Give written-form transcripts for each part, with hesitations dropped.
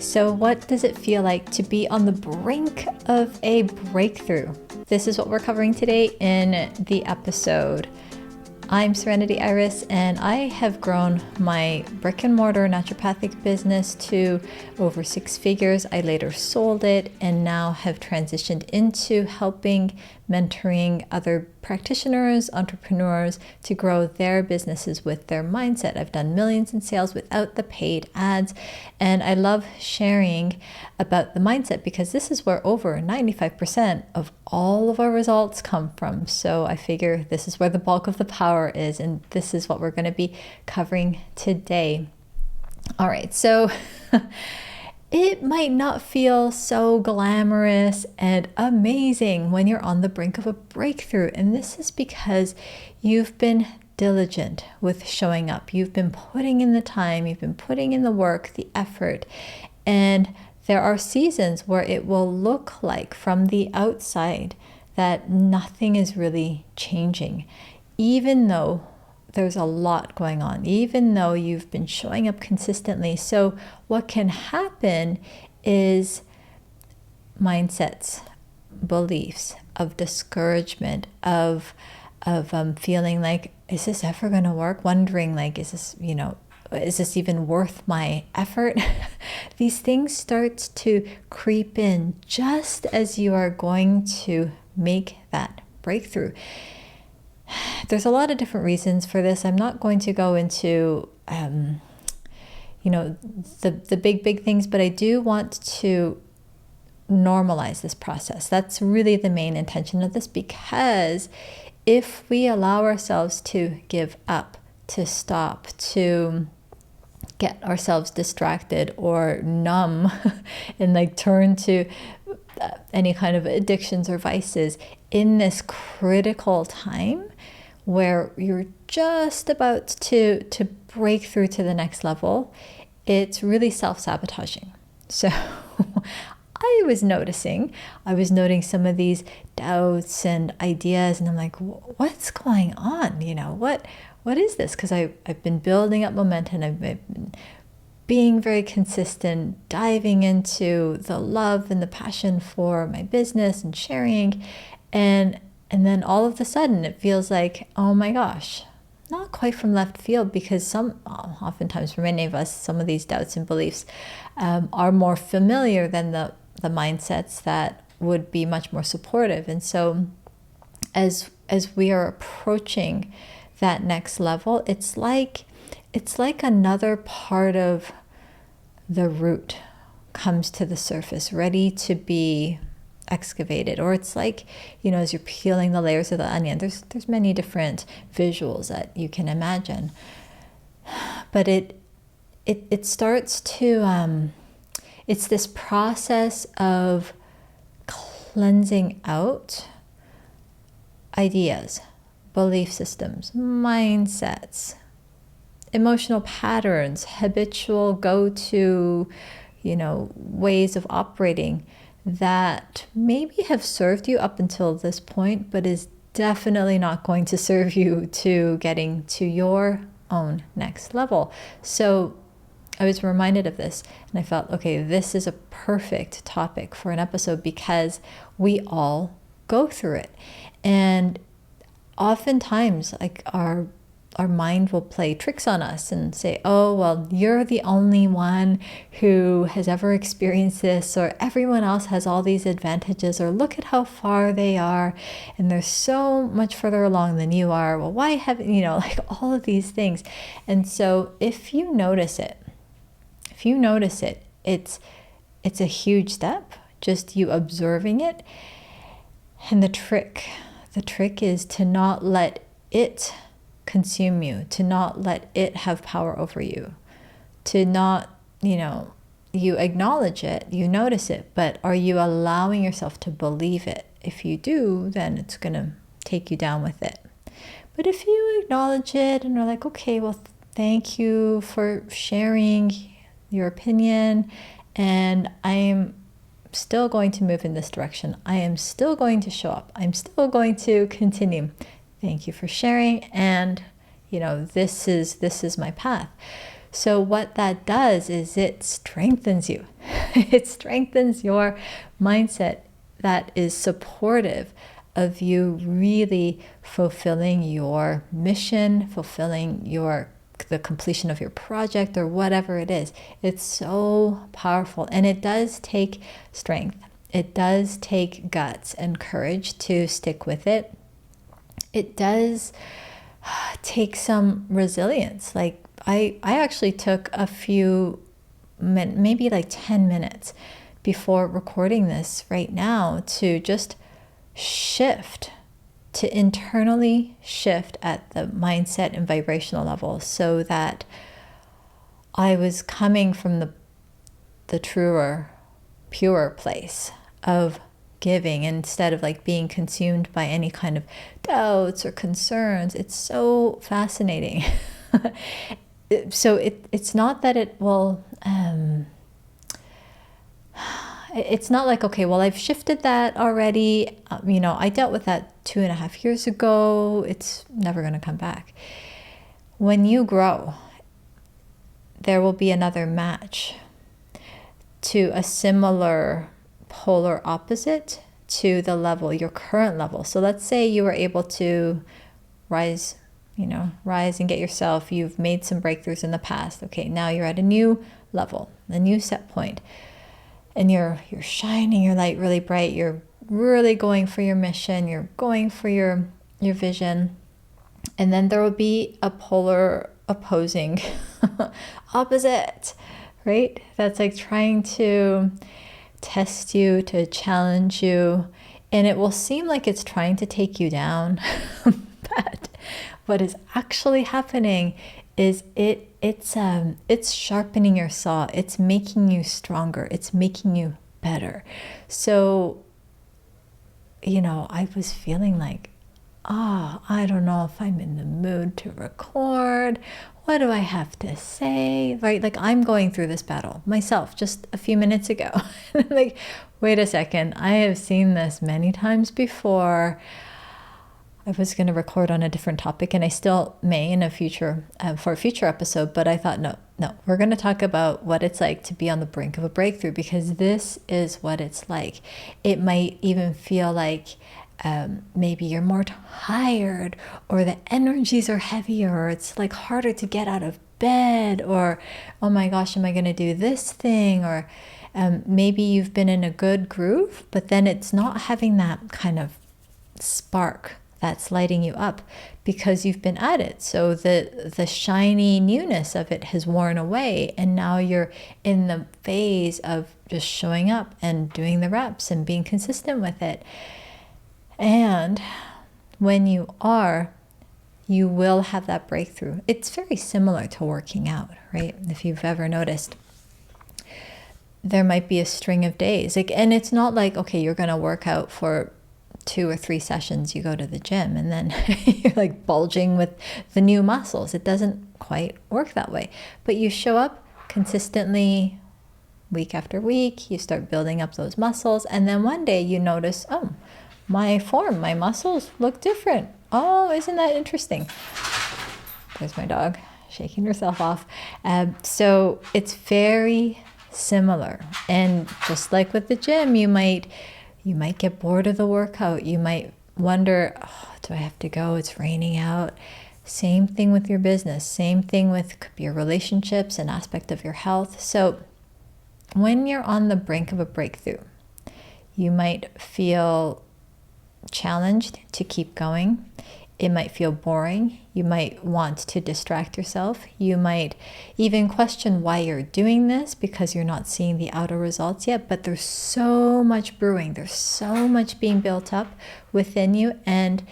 So what does it feel like to be on the brink of a breakthrough? This is what we're covering today in the episode. I'm Serenity Iris, and I have grown my brick and mortar naturopathic business to over 6 figures. I later sold it and now have transitioned into helping, mentoring other practitioners, entrepreneurs to grow their businesses with their mindset. I've done millions in sales without the paid ads, and I love sharing about the mindset because this is where over 95% of all of our results come from. So I figure this is where the bulk of the power is, and this is what we're going to be covering today. All right, so it might not feel so glamorous and amazing when you're on the brink of a breakthrough, and this is because you've been diligent with showing up. You've been putting in the time, you've been putting in the work, the effort, and there are seasons where it will look like from the outside that nothing is really changing, even though there's a lot going on, even though you've been showing up consistently. So what can happen is mindsets, beliefs of discouragement, of feeling like, is this ever going to work? Wondering like, is this even worth my effort? These things start to creep in just as you are going to make that breakthrough. There's a lot of different reasons for this. I'm not going to go into the big things, but I do want to normalize this process. That's really the main intention of this, because if we allow ourselves to give up, to stop, to get ourselves distracted or numb and like turn to any kind of addictions or vices in this critical time where you're just about to break through to the next level, it's really self-sabotaging. So I was noting some of these doubts and ideas, and I'm like, what's going on? What is this? Because I've been building up momentum. I've been being very consistent, diving into the love and the passion for my business and sharing. And then all of a sudden it feels like, oh my gosh, not quite from left field, because oftentimes for many of us, some of these doubts and beliefs are more familiar than the mindsets that would be much more supportive. And so as we are approaching that next level, it's like another part of the root comes to the surface, ready to be excavated. Or it's like, as you're peeling the layers of the onion, there's many different visuals that you can imagine. But it starts to it's this process of cleansing out ideas, belief systems, mindsets, emotional patterns, habitual go-to, ways of operating that maybe have served you up until this point, but is definitely not going to serve you to getting to your own next level. So I was reminded of this, and I felt, okay, this is a perfect topic for an episode because we all go through it. And oftentimes, like our mind will play tricks on us and say, oh, well, you're the only one who has ever experienced this, or everyone else has all these advantages, or look at how far they are, and they're so much further along than you are. Well, why haven't, like all of these things. And so if you notice it, it's a huge step, just you observing it. And the trick is to not let it consume you, to not let it have power over you, to not, you acknowledge it, you notice it, but are you allowing yourself to believe it? If you do, then it's going to take you down with it. But if you acknowledge it and are like, okay, well, thank you for sharing your opinion, and I'm still going to move in this direction. I am still going to show up. I'm still going to continue. Thank you for sharing, and this is my path. So what that does is it strengthens you. It strengthens your mindset that is supportive of you really fulfilling your mission, fulfilling the completion of your project or whatever it is. It's so powerful, and it does take strength. It does take guts and courage to stick with it. It does take some resilience. Like I actually took a few maybe like 10 minutes before recording this right now to just shift, to internally shift at the mindset and vibrational level, so that I was coming from the truer, pure place of giving, instead of like being consumed by any kind of doubts or concerns. It's so fascinating. So it's not that it will it's not like, okay, well, I've shifted that already. I dealt with that 2.5 years ago. It's never going to come back. When you grow, there will be another match to a similar polar opposite to the level, your current level. So let's say you were able to rise and get yourself, you've made some breakthroughs in the past. Okay, now you're at a new level, a new set point. And you're shining your light really bright. You're really going for your mission. You're going for your vision. And then there will be a polar opposing opposite, right? That's like trying to test you, to challenge you. And it will seem like it's trying to take you down. But what is actually happening is it's sharpening your saw. It's making you stronger. It's making you better. So, I was feeling like, I don't know if I'm in the mood to record. What do I have to say? Right? Like, I'm going through this battle myself just a few minutes ago. And I'm like, wait a second. I have seen this many times before. I was going to record on a different topic, and I still may in a future for a future episode, but I thought, no, we're going to talk about what it's like to be on the brink of a breakthrough, because this is what it's like. It might even feel like maybe you're more tired, or the energies are heavier, or it's like harder to get out of bed, or, oh my gosh, am I going to do this thing? Or maybe you've been in a good groove, but then it's not having that kind of spark that's lighting you up because you've been at it. So the shiny newness of it has worn away, and now you're in the phase of just showing up and doing the reps and being consistent with it. And when you are, you will have that breakthrough. It's very similar to working out, right? If you've ever noticed, there might be a string of days, and it's not like, okay, you're going to work out for 2 or 3 sessions, you go to the gym, and then you're like bulging with the new muscles. It doesn't quite work that way. But you show up consistently week after week, you start building up those muscles, and then one day you notice, oh, my muscles look different. Oh, isn't that interesting? There's my dog shaking herself off. So it's very similar. And just like with the gym, you might get bored of the workout. You might wonder, do I have to go? It's raining out. Same thing with your business. Same thing with your relationships, an aspect of your health. So when you're on the brink of a breakthrough, you might feel challenged to keep going. It might feel boring. You might want to distract yourself. You might even question why you're doing this because you're not seeing the outer results yet. But there's so much brewing. There's so much being built up within you. And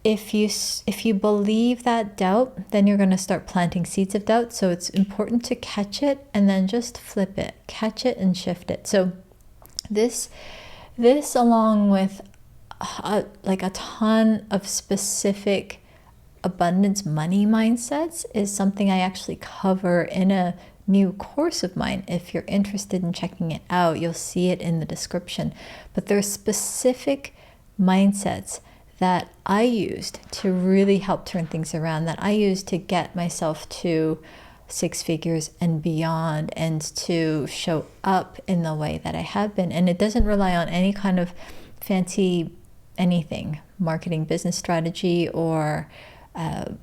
if you believe that doubt, then you're going to start planting seeds of doubt. So it's important to catch it and then just flip it. Catch it and shift it. So this along with a ton of specific abundance money mindsets is something I actually cover in a new course of mine. If you're interested in checking it out, you'll see it in the description. But there's specific mindsets that I used to really help turn things around, that I used to get myself to six figures and beyond, and to show up in the way that I have been. And it doesn't rely on any kind of fancy anything, marketing, business strategy, or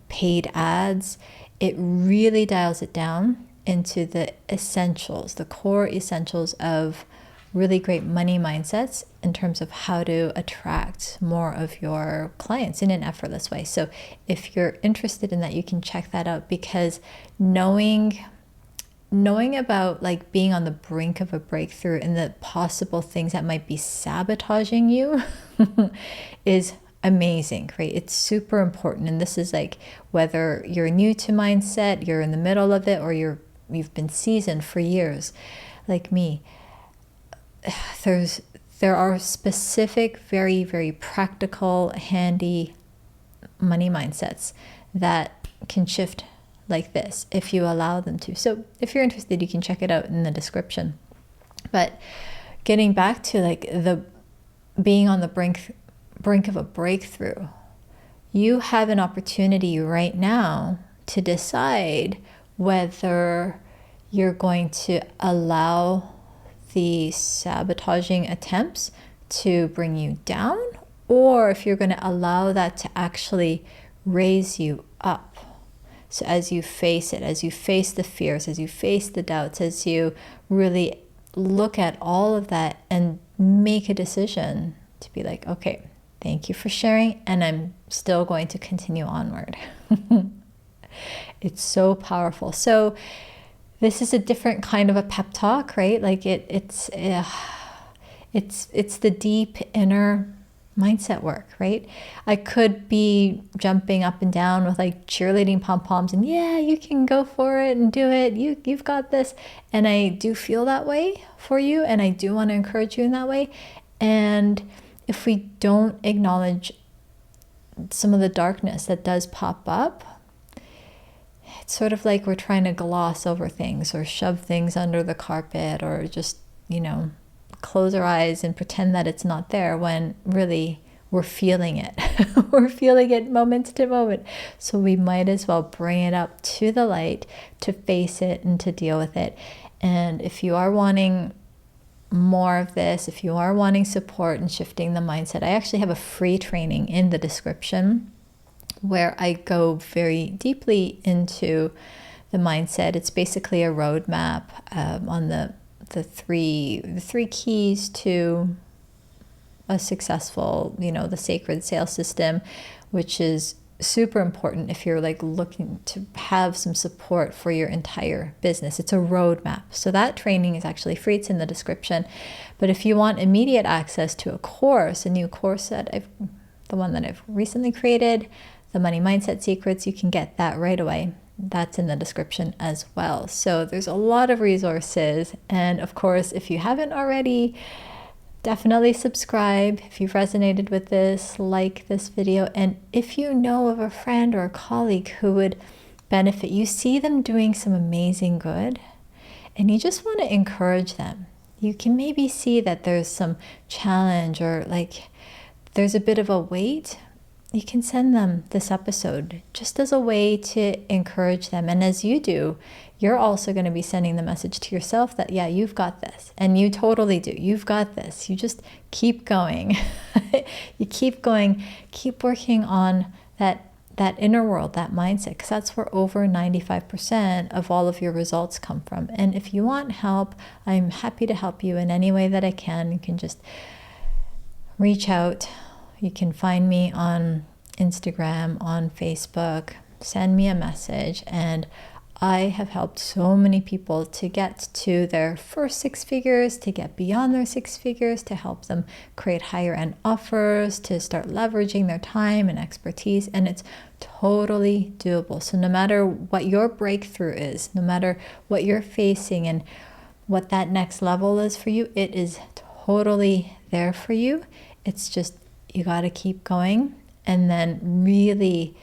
paid ads. It really dials it down into the essentials, the core essentials of really great money mindsets in terms of how to attract more of your clients in an effortless way. So if you're interested in that, you can check that out, because knowing about like being on the brink of a breakthrough and the possible things that might be sabotaging you is amazing, right? It's super important. And this is like, whether you're new to mindset, you're in the middle of it, or you've been seasoned for years like me, there are specific, very, very practical, handy money mindsets that can shift like this if you allow them to. So if you're interested, you can check it out in the description. But getting back to like the being on the brink of a breakthrough, you have an opportunity right now to decide whether you're going to allow the sabotaging attempts to bring you down, or if you're going to allow that to actually raise you up. So as you face it, as you face the fears, as you face the doubts, as you really look at all of that and make a decision to be like, okay, thank you for sharing, and I'm still going to continue onward. It's so powerful. So this is a different kind of a pep talk, right? Like it's the deep inner mindset work, right? I could be jumping up and down with like cheerleading pom-poms and yeah, you can go for it and do it. You've got this. And I do feel that way for you, and I do want to encourage you in that way. And if we don't acknowledge some of the darkness that does pop up, it's sort of like we're trying to gloss over things or shove things under the carpet, or just, close our eyes and pretend that it's not there, when really we're feeling it. We're feeling it moment to moment. So we might as well bring it up to the light, to face it and to deal with it. And if you are wanting more of this, if you are wanting support in shifting the mindset, I actually have a free training in the description where I go very deeply into the mindset. It's basically a roadmap on the three keys to a successful, the sacred sales system, which is super important if you're like looking to have some support for your entire business. It's a roadmap. So that training is actually free. It's in the description. But if you want immediate access to a new course the one that I've recently created, the Money Mindset Secrets, you can get that right away. That's in the description as well. So there's a lot of resources. And of course, if you haven't already, definitely subscribe. If you've resonated with this, like this video. And if you know of a friend or a colleague who would benefit, you see them doing some amazing good, and you just want to encourage them. You can maybe see that there's some challenge, or like there's a bit of a weight. You can send them this episode just as a way to encourage them. And as you do, you're also going to be sending the message to yourself that, yeah, you've got this. And you totally do. You've got this. You just keep going. You keep going, keep working on that inner world, that mindset, because that's where over 95% of all of your results come from. And if you want help, I'm happy to help you in any way that I can. You can just reach out. You can find me on Instagram, on Facebook, send me a message. And I have helped so many people to get to their first six figures, to get beyond their six figures, to help them create higher end offers, to start leveraging their time and expertise. And it's totally doable. So no matter what your breakthrough is, no matter what you're facing and what that next level is for you, it is totally there for you. It's just, you got to keep going, and then really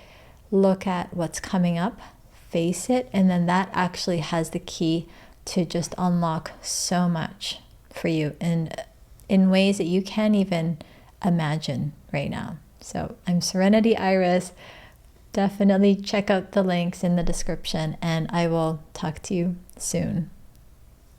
look at what's coming up, face it, and then that actually has the key to just unlock so much for you in ways that you can't even imagine right now. So I'm Serenity Iris. Definitely check out the links in the description, and I will talk to you soon.